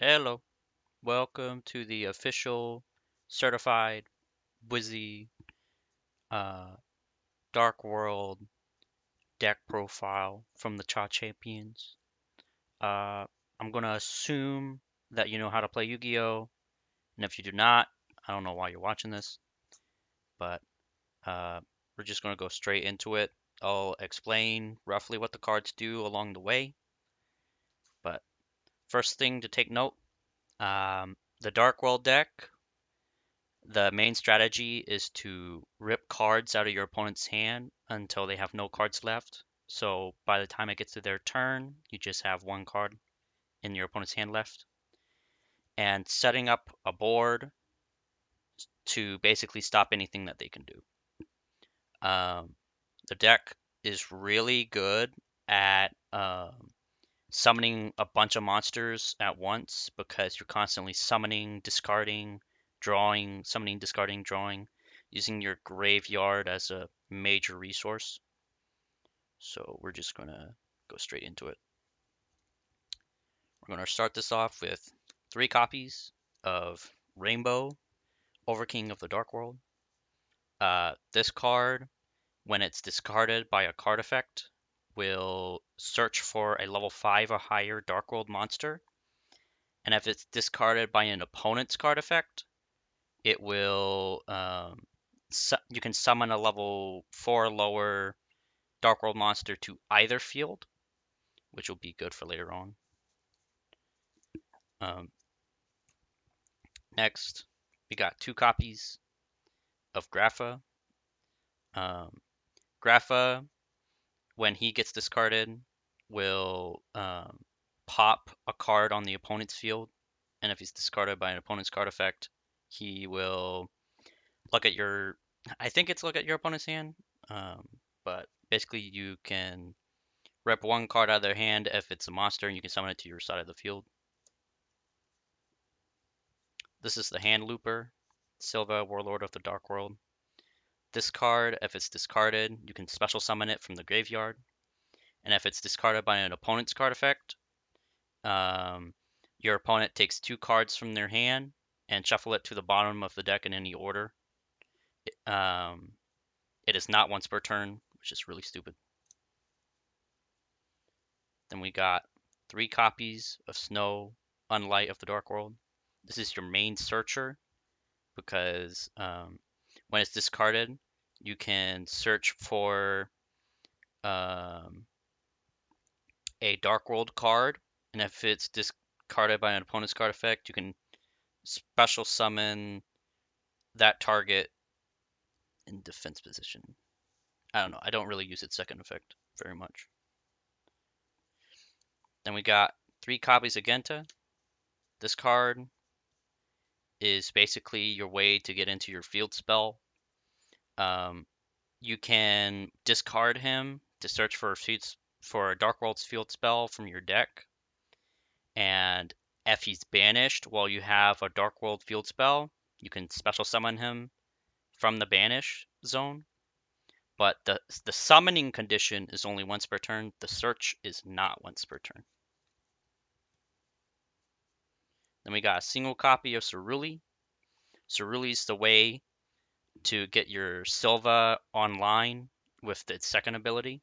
Hello, welcome to the official certified Buisy uh, Dark World deck profile from the Cha Champions. Uh, I'm gonna assume that you know how to play Yu-Gi-Oh, and if you do not, I don't know why you're watching this, but uh, we're just gonna go straight into it. I'll explain roughly what the cards do along the way, but first thing to take note, the Dark World deck. The main strategy is to rip cards out of your opponent's hand until they have no cards left. So by the time it gets to their turn, you just have one card in your opponent's hand left. And setting up a board to basically stop anything that they can do. The deck is really good at summoning a bunch of monsters at once because you're constantly summoning, discarding, drawing, summoning, discarding, drawing, using your graveyard as a major resource. So we're just gonna go straight into it. We're gonna start this off with 3 copies of Reign-Beaux, Overking of the Dark World. This card, when it's discarded by a card effect, will search for a level 5 or higher Dark World monster. And if it's discarded by an opponent's card effect, it will you can summon a level 4 or lower Dark World monster to either field, which will be good for later on. Um, Next, we got 2 copies of Grapha. Um, Grapha, when he gets discarded, will pop a card on the opponent's field, and if he's discarded by an opponent's card effect, he will look at your. I think it's look at your opponent's hand, um, but basically you can rep one card out of their hand if it's a monster, and you can summon it to your side of the field. This is the Hand Looper, Sillva, Warlord of the Dark World. This card, if it's discarded, you can special summon it from the graveyard. And if it's discarded by an opponent's card effect, um, your opponent takes 2 cards from their hand and shuffle it to the bottom of the deck in any order. Um, it is not once per turn, which is really stupid. Then we got 3 copies of Snoww, Unlight of the Dark World. This is your main searcher because when it's discarded, you can search for um, a Dark World card, and if it's discarded by an opponent's card effect, you can special summon that target in defense position. I don't know. I don't really use its second effect very much. Then we got 3 copies of Genta. This card is basically your way to get into your field spell. You can discard him to search for a Dark World's field spell from your deck, and if he's banished while you have a Dark World field spell, you can special summon him from the banish zone. But the summoning condition is only once per turn. The search is not once per turn. Then we got a single copy of Ceruli. Ceruli is the way to get your Sillva online with its second ability.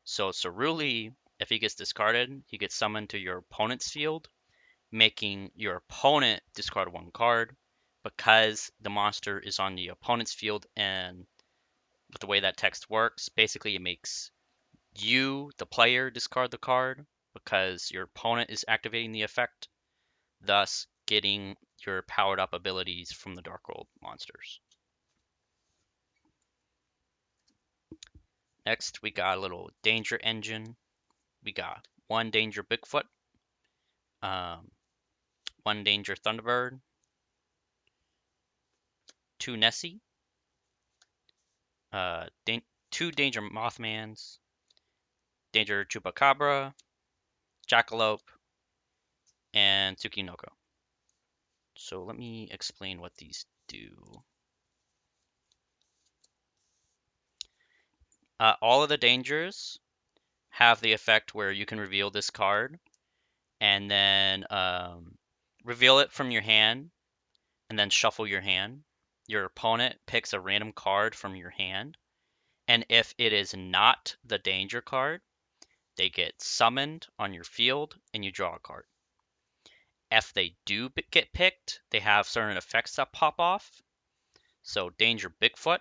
So Ceruli, if he gets discarded, he gets summoned to your opponent's field, making your opponent discard 1 card because the monster is on the opponent's field. And with the way that text works, basically it makes you, the player, discard the card because your opponent is activating the effect, thus getting your powered up abilities from the Dark World monsters. Next, we got a little danger engine. We got 1 danger Bigfoot, 1 danger Thunderbird, 2 Nessie, 2 danger Mothmans, danger Chupacabra, Jackalope, and Tsuchinoko. So let me explain what these do. All of the dangers have the effect where you can reveal this card, and then reveal it from your hand, and then shuffle your hand. Your opponent picks a random card from your hand, and if it is not the danger card, they get summoned on your field, and you draw a card. If they do get picked, they have certain effects that pop off. So Danger Bigfoot,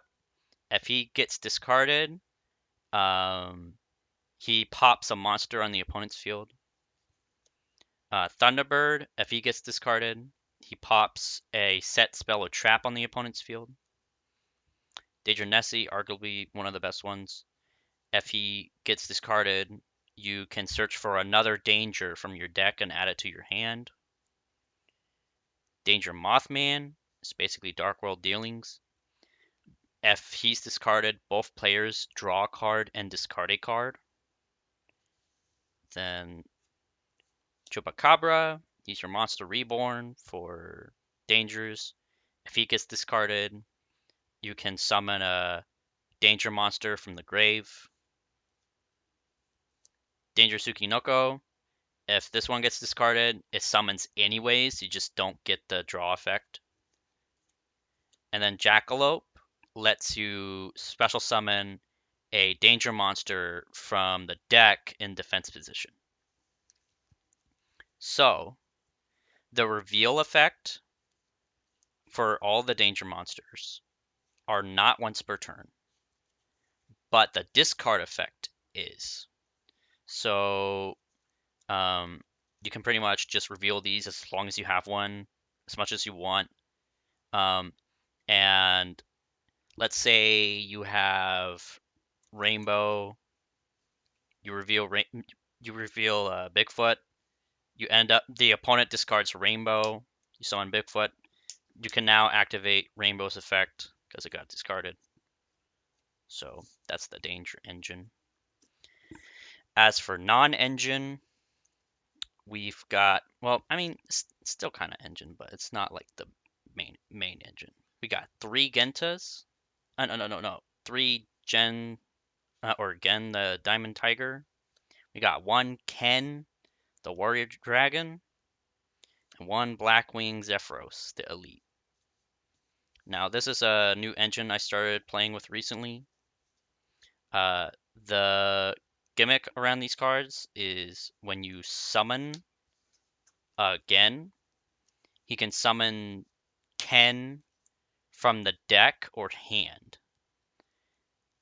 if he gets discarded, he pops a monster on the opponent's field. Thunderbird, if he gets discarded, he pops a set spell or trap on the opponent's field. Danger Nessie, arguably one of the best ones. If he gets discarded, you can search for another danger from your deck and add it to your hand. Danger Mothman is basically Dark World dealings. If he's discarded, both players draw a card and discard a card. Then Chupacabra, he's your monster reborn for dangers. If he gets discarded, you can summon a danger monster from the grave. Danger Tsuchinoko, if this one gets discarded, it summons anyways, you just don't get the draw effect. And then Jackalope lets you special summon a danger monster from the deck in defense position. So, the reveal effect for all the danger monsters are not once per turn, but the discard effect is. So, you can pretty much just reveal these as long as you have one, as much as you want. And let's say you have Reign-Beaux, you reveal Bigfoot. You end up the opponent discards Reign-Beaux. You summon Bigfoot. You can now activate Reign-Beau's effect because it got discarded. So that's the danger engine. As for non-engine, we've got, well, I mean, it's still kind of engine, but it's not like the main engine. We got 3 Gentas. No. 3 Gen, the Diamond Tiger. We got 1 Ken, the Warrior Dragon, and 1 Blackwing Zephyros, the Elite. Now, this is a new engine I started playing with recently. The gimmick around these cards is when you summon Gen, he can summon Ken from the deck or hand.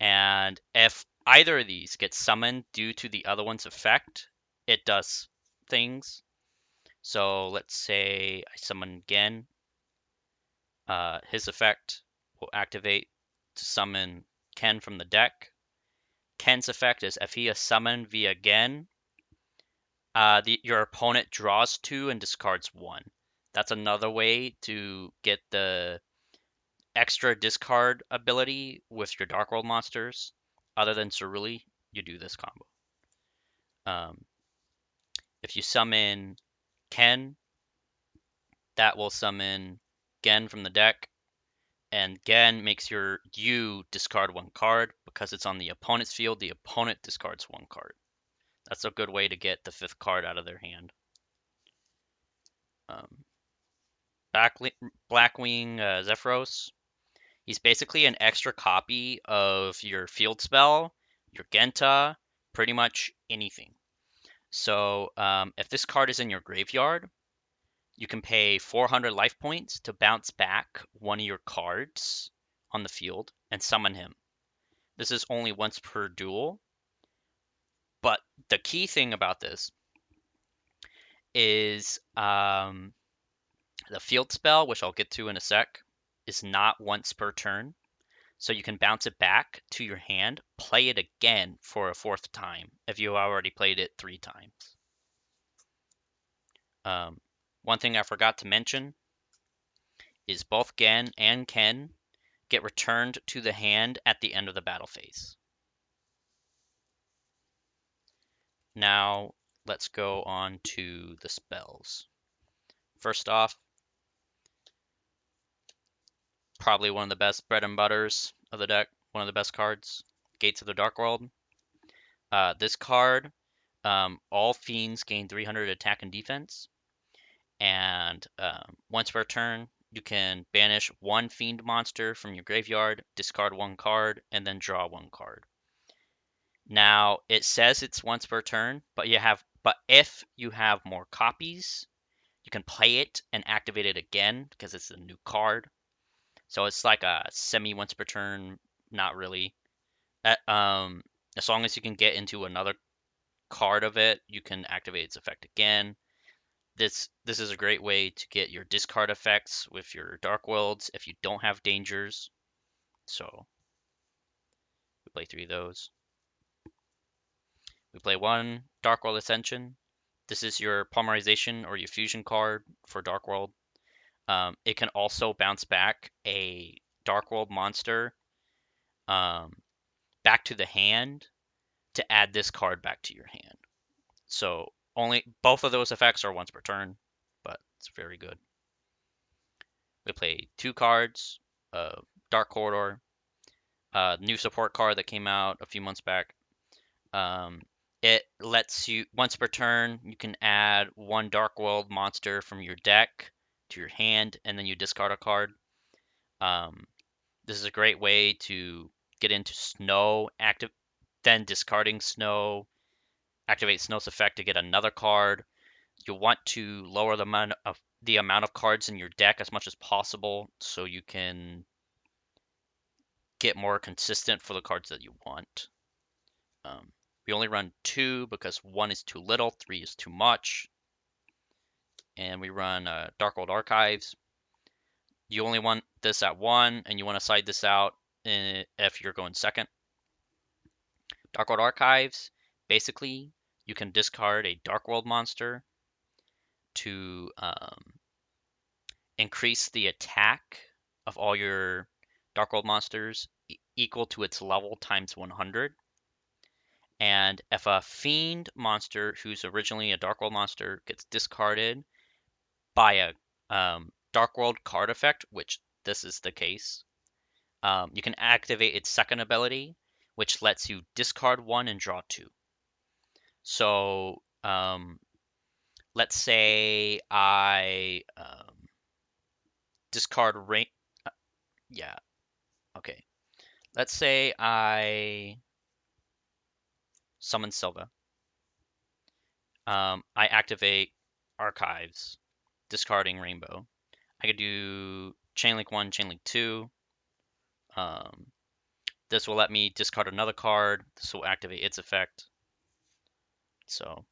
And if either of these gets summoned due to the other one's effect, it does things. So let's say I summon Gen. His effect will activate to summon Ken from the deck. Ken's effect is if he is summoned via Gen, your opponent draws 2 and discards 1. That's another way to get the extra discard ability with your Dark World monsters. Other than Ceruli, you do this combo. If you summon Ken, that will summon Gen from the deck, and Gen makes you discard 1 card. Because it's on the opponent's field, the opponent discards 1 card. That's a good way to get the 5th card out of their hand. Blackwing Zephyros. He's basically an extra copy of your field spell, your Genta, pretty much anything. So if this card is in your graveyard, you can pay 400 life points to bounce back one of your cards on the field and summon him. This is only once per duel. But the key thing about this is the field spell, which I'll get to in a sec, is not once per turn. So you can bounce it back to your hand, play it again for a 4th time if you already played it 3 times. One thing I forgot to mention is both Gen and Ken get returned to the hand at the end of the battle phase. Now let's go on to the spells. First off, probably one of the best bread and butters of the deck, one of the best cards, Gates of the Dark World. This card, all fiends gain 300 attack and defense. And once per turn, you can banish one fiend monster from your graveyard, discard one card, and then draw one card. Now it says it's once per turn, but if you have more copies, you can play it and activate it again because it's a new card. So it's like a semi once per turn, not really. As long as you can get into another card of it, you can activate its effect again. This is a great way to get your discard effects with your Dark Worlds if you don't have dangers. So we play 3 of those. We play 1 Dark World Ascension. This is your Polymerization or your Fusion card for Dark World. It can also bounce back a Dark World monster back to the hand to add this card back to your hand. So both of those effects are once per turn, but it's very good. We play 2 cards, Dark Corridor, new support card that came out a few months back. It lets you, once per turn, you can add 1 Dark World monster from your deck to your hand, and then you discard a card. This is a great way to get into Snoww, then discarding Snoww, activate Snow's effect to get another card. You want to lower the amount of cards in your deck as much as possible so you can get more consistent for the cards that you want. We only run 2 because 1 is too little, 3 is too much. And we run Dark World Archives. You only want this at 1, and you want to side this out if you're going second. Dark World Archives, basically, you can discard a Dark World monster to increase the attack of all your Dark World monsters equal to its level times 100. And if a fiend monster who's originally a Dark World monster gets discarded by a Dark World card effect, which this is the case, you can activate its second ability, which lets you discard 1 and draw 2. So let's say I discard Rain. Yeah, okay. Let's say I summon Sillva. I activate Archives, discarding Reign-Beaux. I could do Chainlink 1, Chainlink 2. This will let me discard another card. This will activate its effect. So,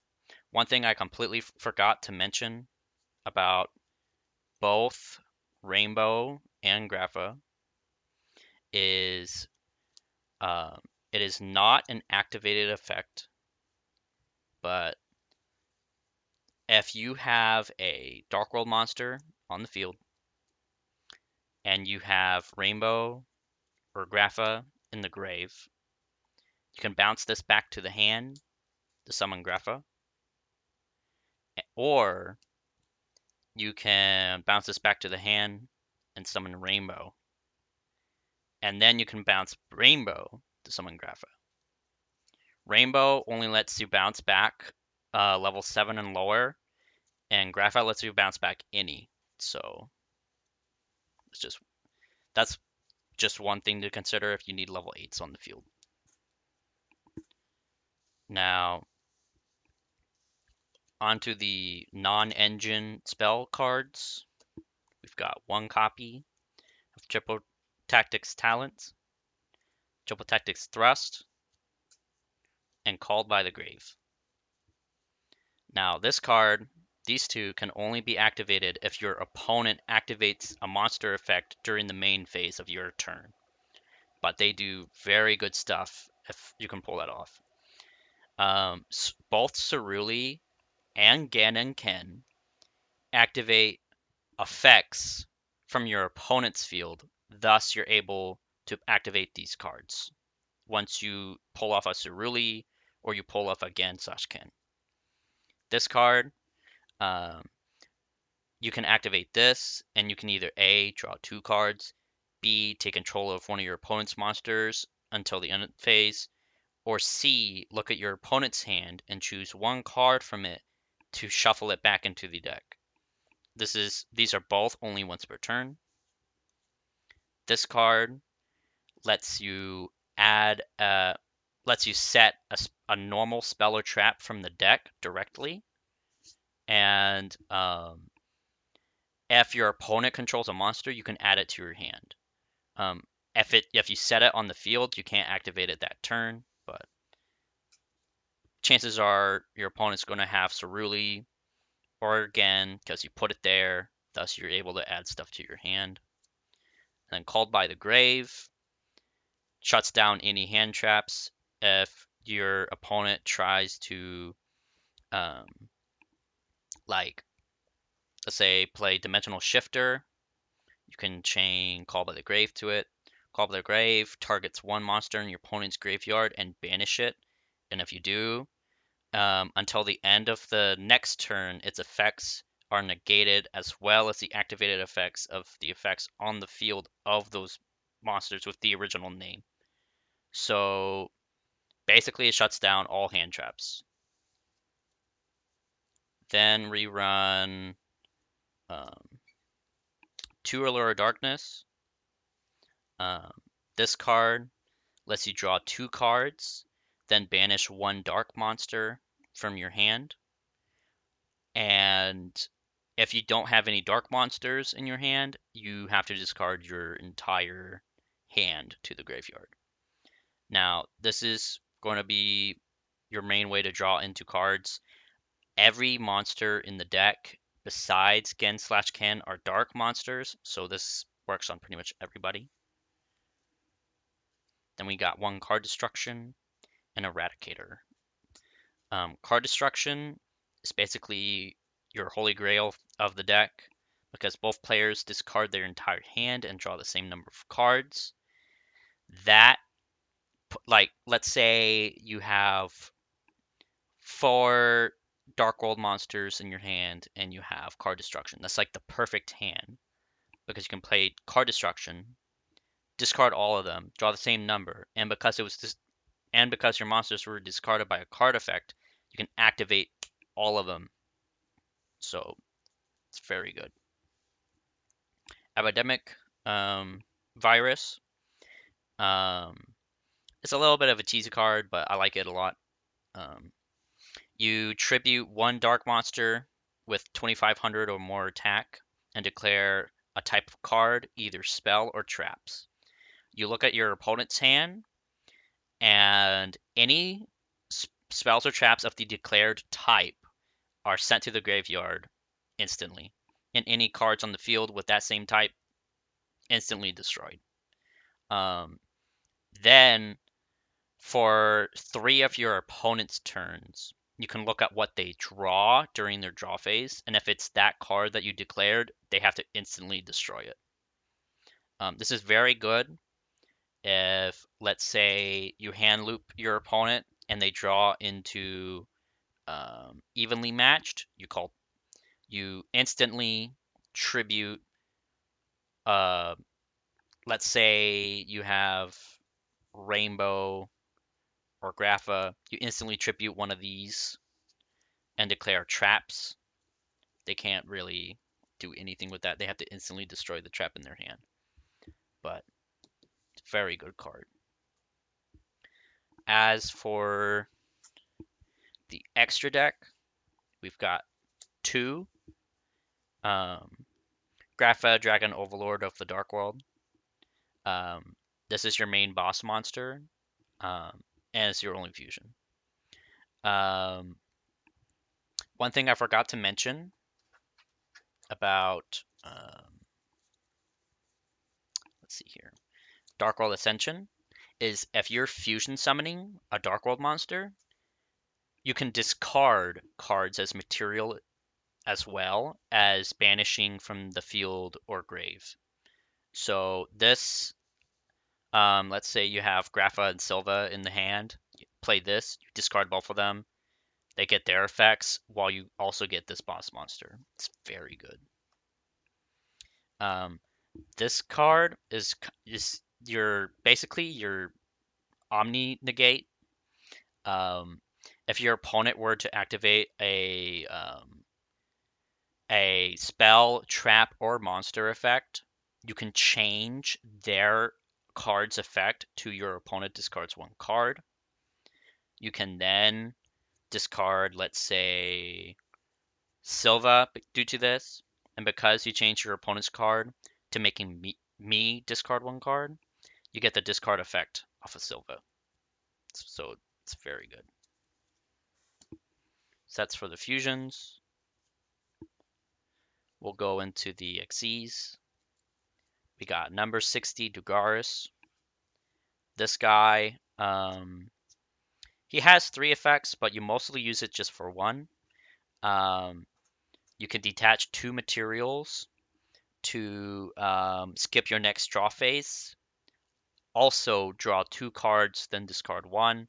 one thing I completely forgot to mention about both Reign-Beaux and Grapha is it is not an activated effect, but if you have a Dark World monster on the field and you have Reign-Beaux or Grapha in the grave, you can bounce this back to the hand to summon Grapha, or you can bounce this back to the hand and summon Reign-Beaux, and then you can bounce Reign-Beaux to summon Grapha. Reign-Beaux only lets you bounce back level 7 and lower, and Grapha lets you bounce back any. So that's just one thing to consider if you need level 8s on the field. Now, onto the non-engine spell cards. We've got 1 copy of Triple Tactics Talent, Triple Tactics Thrust, and Called by the Grave. Now, these 2 can only be activated if your opponent activates a monster effect during the main phase of your turn. But they do very good stuff if you can pull that off. Both Ceruli and Ganon can activate effects from your opponent's field. Thus, you're able to activate these cards once you pull off a Ceruli or you pull off a Gan/Ken. This card, you can activate this, and you can either A, draw 2 cards, B, take control of one of your opponent's monsters until the end phase, or C, look at your opponent's hand and choose 1 card from it to shuffle it back into the deck. These are both only once per turn. This card lets you lets you set a normal spell or trap from the deck directly, and if your opponent controls a monster, you can add it to your hand. Um, if you set it on the field, you can't activate it that turn, but chances are your opponent's going to have Ceruli or again because you put it there, thus you're able to add stuff to your hand. And then Called by the Grave shuts down any hand traps if your opponent tries to, um, like, let's say, play Dimensional Shifter. You can chain Call by the Grave to it. Call by the Grave targets one monster in your opponent's graveyard and banish it. And if you do, until the end of the next turn, its effects are negated as well as the activated effects of the effects on the field of those monsters with the original name. So basically, it shuts down all hand traps. Then rerun 2 Allure of Darkness. Um, this card lets you draw 2 cards, then banish 1 dark monster from your hand. And if you don't have any dark monsters in your hand, you have to discard your entire hand to the graveyard. Now, this is going to be your main way to draw into cards. Every monster in the deck besides Gen/Ken are dark monsters, so this works on pretty much everybody. Then we got 1 card destruction and Eradicator. Card destruction is basically your holy grail of the deck because both players discard their entire hand and draw the same number of cards. That, like, let's say you have 4 Dark World monsters in your hand and you have card destruction. That's like the perfect hand because you can play card destruction, discard all of them, draw the same number, and because your monsters were discarded by a card effect, you can activate all of them. So it's very good. Epidemic virus. It's a little bit of a cheesy card, but I like it a lot. You tribute 1 dark monster with 2500 or more attack and declare a type of card, either spell or traps. You look at your opponent's hand, and any spells or traps of the declared type are sent to the graveyard instantly. And any cards on the field with that same type instantly destroyed. Then, for 3 of your opponent's turns, you can look at what they draw during their draw phase, and if it's that card that you declared, they have to instantly destroy it. This is very good if, let's say, you hand loop your opponent and they draw into evenly matched. You instantly tribute. Let's say you have Reign-Beaux or Grapha. You instantly tribute one of these and declare traps. They can't really do anything with that. They have to instantly destroy the trap in their hand. But very good card. As for the extra deck, we've got 2 Grapha, Dragon Overlord of the Dark World. This is your main boss monster, and it's your only fusion. One thing I forgot to mention about, let's see here, Dark World Ascension, is if you're fusion summoning a Dark World monster, you can discard cards as material as well as banishing from the field or grave. So this, let's say you have Grapha and Sillva in the hand, you play this, you discard both of them, they get their effects while you also get this boss monster. It's very good. This card is basically your Omni negate. If your opponent were to activate a spell, trap, or monster effect, you can change their card's effect to your opponent discards one card. You can then discard, let's say, Sillva due to this, and because you change your opponent's card to making me discard one card, you get the discard effect off of Sillva. So it's very good. Sets for the fusions. We'll go into the Xyz. We got number 60, Dugaris. This guy, he has 3 effects, but you mostly use it just for 1. You can detach 2 materials to skip your next draw phase. Also draw 2 cards, then discard 1.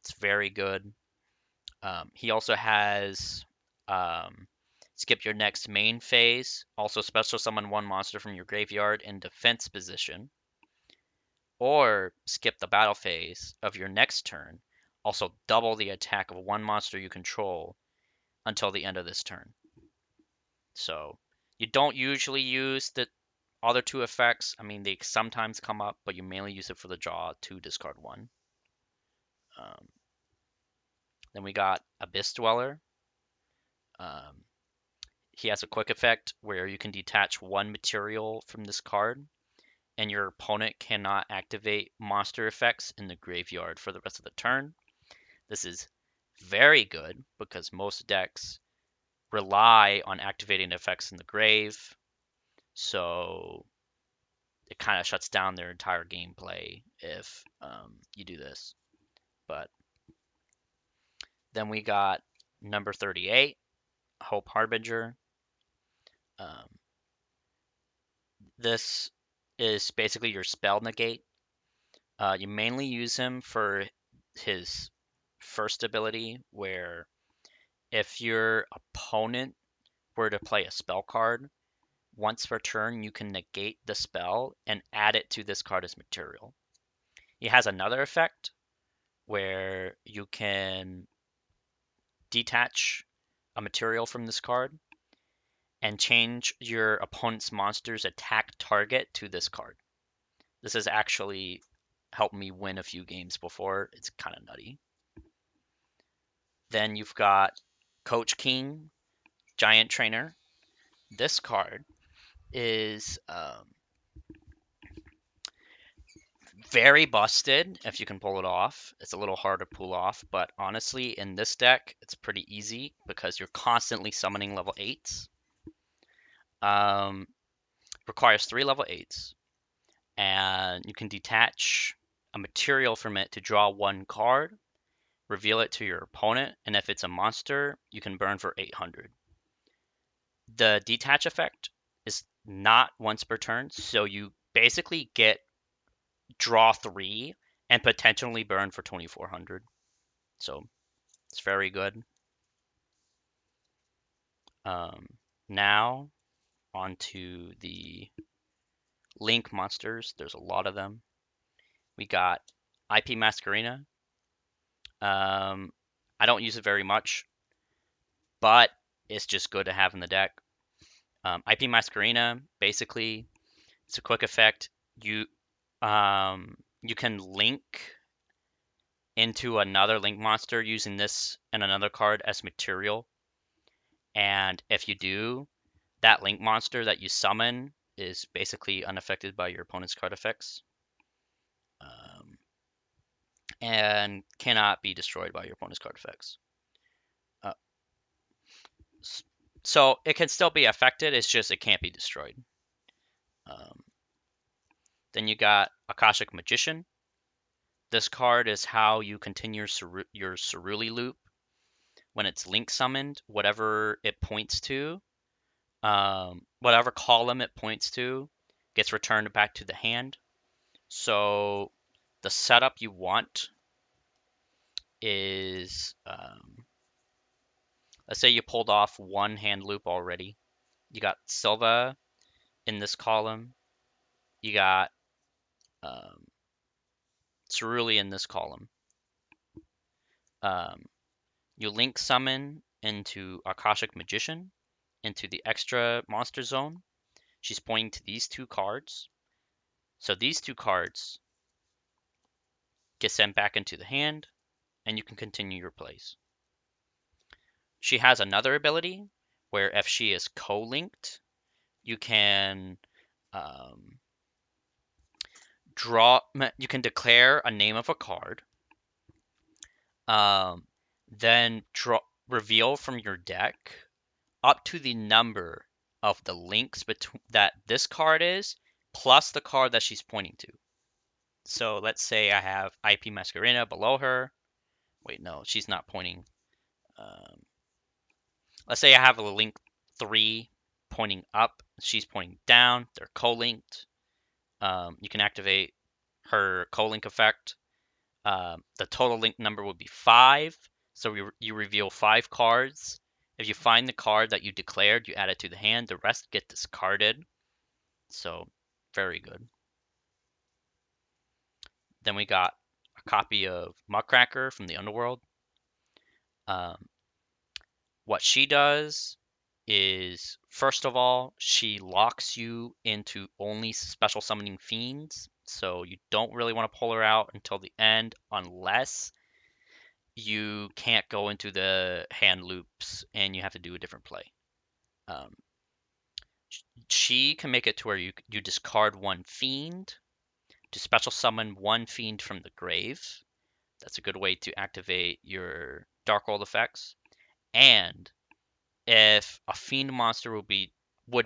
It's very good. He also has skip your next main phase. Also special summon 1 monster from your graveyard in defense position. Or skip the battle phase of your next turn. Also double the attack of 1 monster you control until the end of this turn. So you don't usually use the other 2 effects. I mean, they sometimes come up, but you mainly use it for the draw to discard 1. Then we got Abyss Dweller. He has a quick effect where you can detach 1 material from this card, and your opponent cannot activate monster effects in the graveyard for the rest of the turn. This is very good because most decks rely on activating effects in the grave, so it kind of shuts down their entire gameplay if you do this. But then we got number 38, Hope Harbinger. This is basically your spell negate. You mainly use him for his first ability, where if your opponent were to play a spell card, once per turn you can negate the spell and add it to this card as material. He has another effect where you can detach a material from this card and change your opponent's monster's attack target to this card. This has actually helped me win a few games before. It's kind of nutty. Then you've got Coach King, Giant Trainer. This card is very busted if you can pull it off. It's a little hard to pull off, but honestly, in this deck, it's pretty easy because you're constantly summoning level 8s. Requires 3 level 8s, and you can detach a material from it to draw 1 card, reveal it to your opponent, and if it's a monster, you can burn for 800. The detach effect is not once per turn, so you basically get draw 3 and potentially burn for 2400. So it's very good. Now onto the Link monsters. There's a lot of them. We got IP Masquerena. I don't use it very much, but it's just good to have in the deck. IP Masquerena, basically, it's a quick effect. You can link into another link monster using this and another card as material. And if you do, that link monster that you summon is basically unaffected by your opponent's card effects. And cannot be destroyed by your opponent's card effects. So it can still be affected, it's just it can't be destroyed. Then you got Akashic Magician. This card is how you continue your Ceruli loop. When it's link summoned, whatever it points to, whatever column it points to, gets returned back to the hand. So the setup you want is, let's say you pulled off 1 hand loop already. You got Sillva in this column. You got Ceruli in this column. You link summon into Akashic Magician into the extra monster zone. She's pointing to these 2 cards. So these 2 cards get sent back into the hand, and you can continue your plays. She has another ability where if she is co-linked, you can you can declare a name of a card, then reveal from your deck up to the number of the links that this card is, plus the card that she's pointing to. So let's say I have IP Masquerena below her. Wait, no, she's not pointing. Let's say I have a link 3 pointing up. She's pointing down. They're co-linked. You can activate her co-link effect. The total link number would be 5. So you reveal 5 cards. If you find the card that you declared, you add it to the hand. The rest get discarded. So, very good. Then we got a copy of Muckracker from the Underworld. What she does is, first of all, she locks you into only special summoning fiends. So you don't really want to pull her out until the end unless you can't go into the hand loops and you have to do a different play. She can make it to where you discard 1 fiend to special summon 1 fiend from the grave. That's a good way to activate your Dark World effects. And if a fiend monster would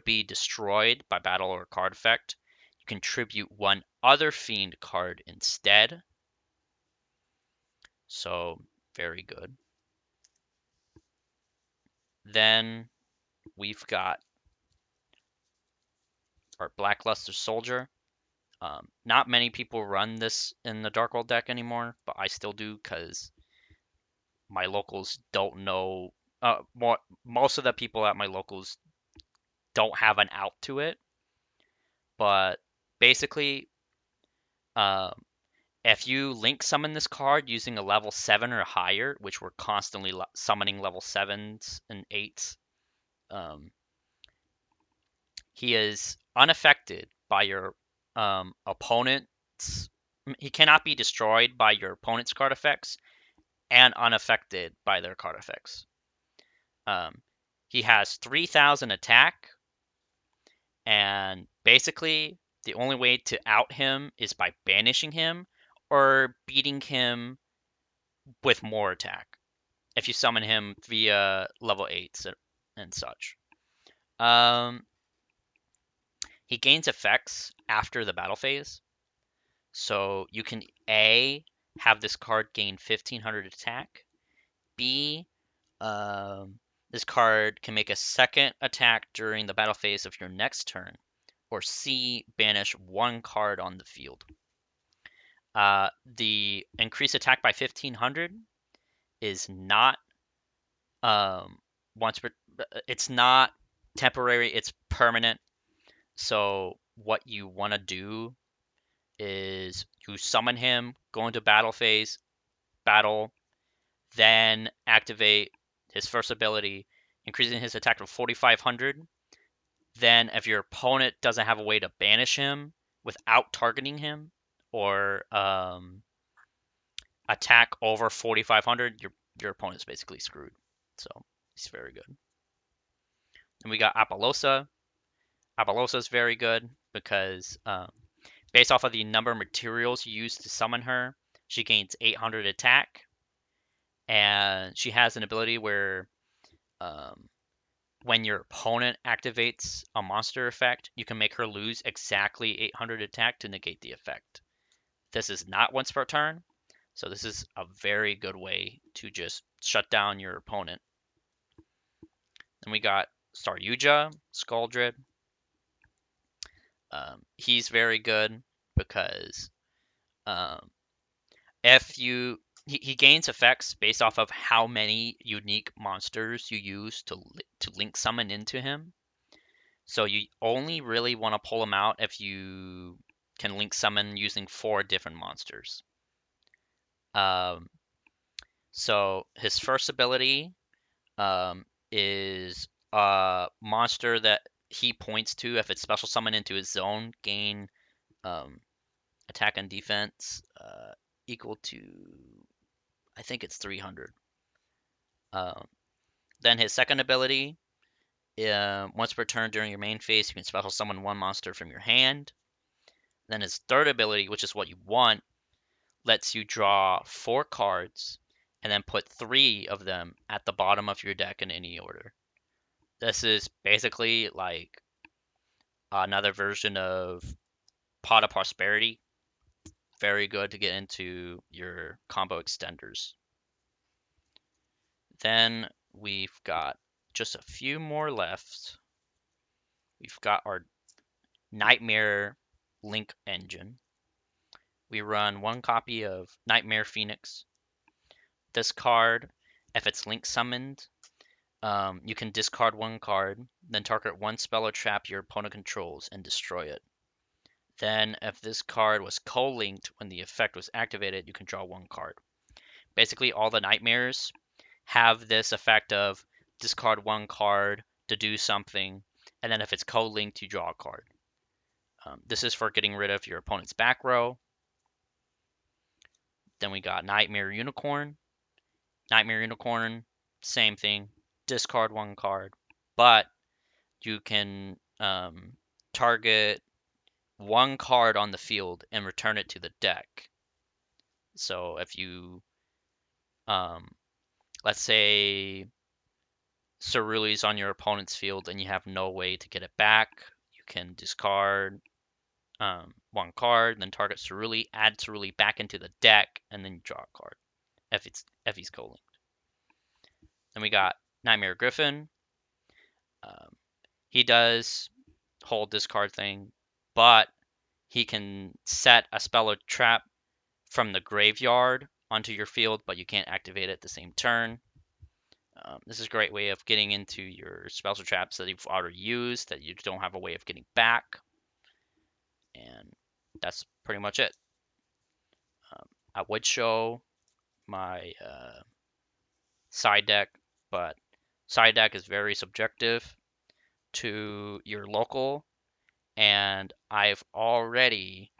be destroyed by battle or card effect, you contribute 1 other fiend card instead. So, very good. Then we've got our Blackluster Soldier. Not many people run this in the Dark World deck anymore, but I still do because my locals don't know. Most of the people at my locals don't have an out to it. But basically, if you link summon this card using a level 7 or higher, which we're constantly summoning level 7s and 8s, he is unaffected by your opponent's. He cannot be destroyed by your opponent's card effects and unaffected by their card effects. He has 3,000 attack, and basically the only way to out him is by banishing him or beating him with more attack if you summon him via level 8s and such. He gains effects after the battle phase. So you can A, have this card gain 1,500 attack. B, this card can make a second attack during the battle phase of your next turn. Or C, banish 1 card on the field. The increased attack by 1,500 is not it's not temporary, it's permanent. So what you want to do is you summon him, go into battle phase, battle, then activate his first ability, increasing his attack to 4,500. Then if your opponent doesn't have a way to banish him without targeting him or attack over 4,500, your opponent's basically screwed. So he's very good. And we got Apollosa. Apollosa is very good because based off of the number of materials you use to summon her, she gains 800 attack. And she has an ability where when your opponent activates a monster effect, you can make her lose exactly 800 attack to negate the effect. This is not once per turn, so this is a very good way to just shut down your opponent. Then we got Saryuja, Skuldred. He's very good because if he gains effects based off of how many unique monsters you use to link summon into him. So you only really want to pull him out if you can link summon using 4 different monsters. So his first ability is monster that he points to, if it's special summoned into his zone, gain attack and defense equal to, I think it's 300. Then his second ability, once per turn during your main phase, you can special summon one monster from your hand. Then his third ability, which is what you want, lets you draw 4 cards and then put 3 of them at the bottom of your deck in any order. This is basically like another version of Pot of Prosperity. Very good to get into your combo extenders. Then we've got just a few more left. We've got our Nightmare Link engine. We run 1 copy of Nightmare Phoenix. This card, if it's link summoned, you can discard 1 card, then target 1 spell or trap your opponent controls and destroy it. Then, if this card was co-linked when the effect was activated, you can draw 1 card. Basically, all the nightmares have this effect of discard 1 card to do something, and then if it's co-linked, you draw a card. This is for getting rid of your opponent's back row. Then we got Nightmare Unicorn. Nightmare Unicorn, same thing. Discard 1 card, but you can target 1 card on the field and return it to the deck. So if you, let's say Ceruli's on your opponent's field and you have no way to get it back, you can discard 1 card, then target Ceruli, add Ceruli back into the deck, and then you draw a card if he's co-linked. Then we got Nightmare Griffin. He does hold this card thing, but he can set a spell or trap from the graveyard onto your field, but you can't activate it the same turn. This is a great way of getting into your spells or traps that you've already used that you don't have a way of getting back. And that's pretty much it. I would show my side deck, but side deck is very subjective to your local, and I've already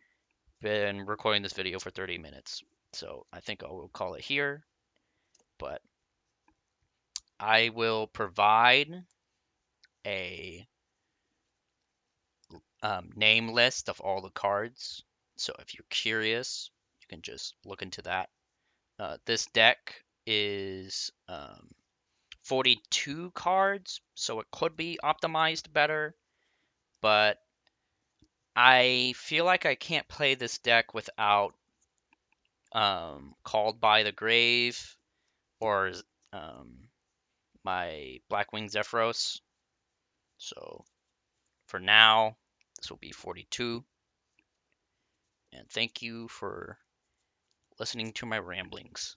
been recording this video for 30 minutes, so I think I will call it here, but I will provide a name list of all the cards, so if you're curious, you can just look into that. This deck is 42 cards, so it could be optimized better, but I feel like I can't play this deck without Called by the Grave or my Blackwing Zephyros. So for now, this will be 42. And thank you for listening to my ramblings.